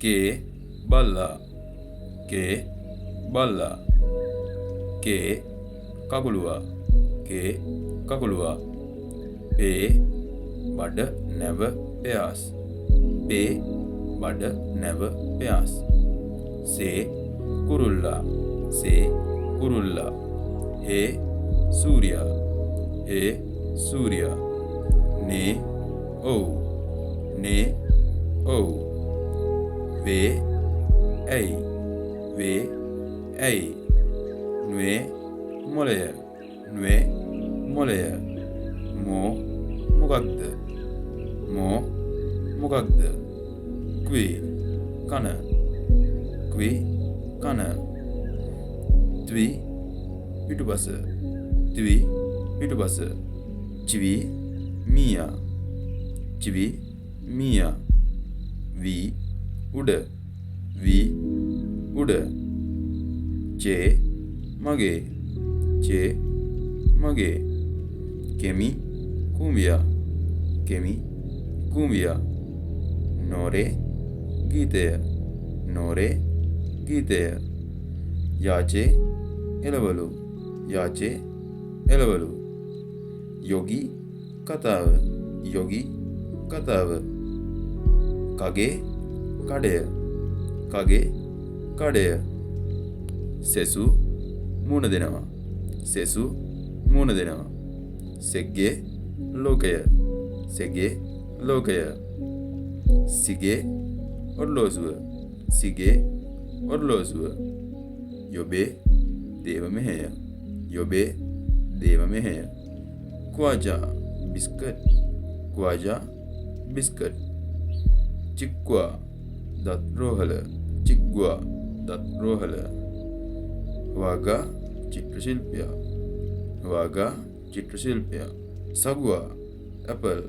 කේ බල්ලා කේ බල්ලා කේ කකුලුවා කේ කකුලුවා පේ බඩ නැව පෙයාස් පේ බඩ නැව පෙයාස් සේ කුරුල්ලා සේ කුරුල්ලා හේ සූර්යා හේ සූර්යා නේ ඔව් නේ ඔව් වේ ඇයි වේ ඇයි නුවේ මොලය නුවේ මොලය මෝ මොකක්ද මෝ මොකක්ද ක්වී කන ක්වී කන ත්වි පිටුපස ත්වි පිටුපස චිවි මීයා චිවි මීයා වී උඩ වී උඩ චේ මගේ චේ මගේ කෙමි කුඹියා කෙමි කුඹියා නෝරේ ගීතය නෝරේ ගීතය යාචේ එළවලු යාචේ එළවලු යෝගි කතාව යෝගි කතාව කගේ කඩය කගේ කඩය සෙසු මුණ දෙනවා සෙසු මුණ දෙනවා සෙග්ගේ ලෝකය සෙග්ගේ ලෝකය සිගේ ඔර්ලෝසුව සිගේ ඔර්ලෝසුව යොබේ දේව මෙහෙය යොබේ දේව මෙහෙය ක්වාජා බිස්කට් ක්වාජා බිස්කට් චික්වා දත් රෝහල චික්වා දත් රෝහල වාගා චිත්‍රශිල්පියා වාගා චිත්‍රශිල්පියා සගුවා ඇපල්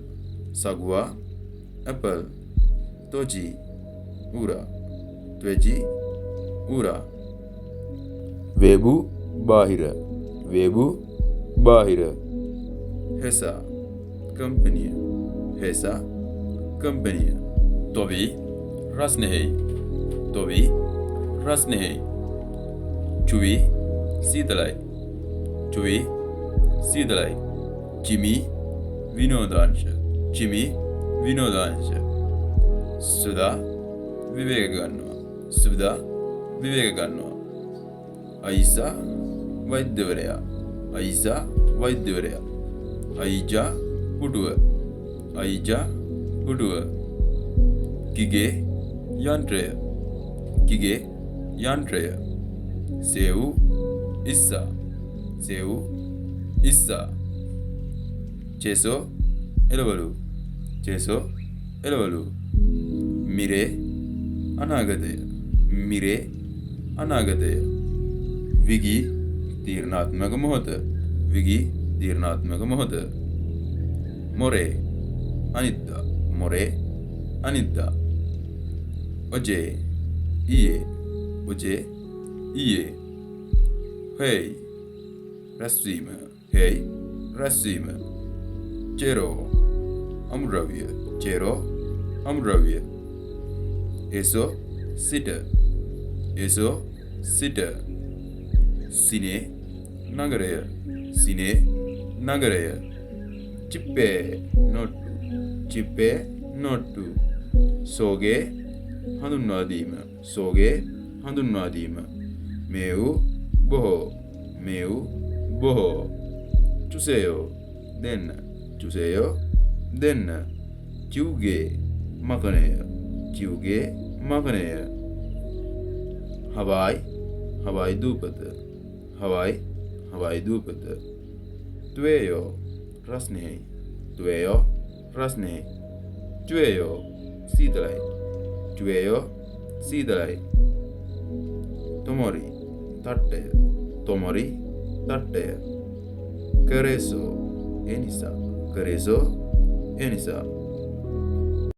සගුවා ඇපල් තොජි උරා ත්වෙජි උරා වේබු බාහිර වේබු බාහිර හෙසා කම්පැනිය හෙසා කම්පැනිය තොවි රස්නෙහි තොවි රස්නෙහි චුවි සීතලයි චුවි සීතලයි චිමි විනෝදාංශ චිමි විනෝදාංශ සුදා විවේක ගන්නවා සුදා විවේක ගන්නවා අයිසා වෛද්‍යවරයා අයිසා වෛද්‍යවරයා අයිජා පුඩුව අයිජා පුඩුව කිගේ යන්ත්‍රය කිගේ යන්ත්‍රය සේව් ඉස්සා සේව් ඉස්සා චේසෝ එළවලු චේසෝ එළවලු මිරේ අනාගතය මිරේ අනාගතය විගී තීරණාත්මක මොහොත විගී තීරණාත්මක මොහොත මොරේ අනිද්දා මොරේ අනිද්දා ඔජේ ඊයේ ඔජේ ඊයේ හේයි රැස්වීම හේයි රැස්වීම චේරෝ අමුද්‍රව්‍ය චේරෝ අමුද්‍රව්‍ය ඒසෝ සිට ඒසෝ සිට සිනේ නගරය සිනේ නගරය චිප්පේ නොට්ටු චිප්පේ නොට්ටු සෝගේ හඳුන්වාදීම සෝගේ හඳුන්වාදීම මේව් බොහෝ මේව් බොහෝ චුසේයෝ දෙන්න චුසේයෝ දෙන්න චිව්ගේ මකනය චිව්ගේ මකනය හවායි හවායි දූපත හවායි හවායි දූපත තුවේයෝ රස්නෙහි තුවේයෝ රස්නෙහි චුවේයෝ සීතලයි චුවේයෝ සීතලයි තොමොරි තට්ටය තොමොරි තට්ටය කරේසෝ එනිසා කරේසෝ එනිසා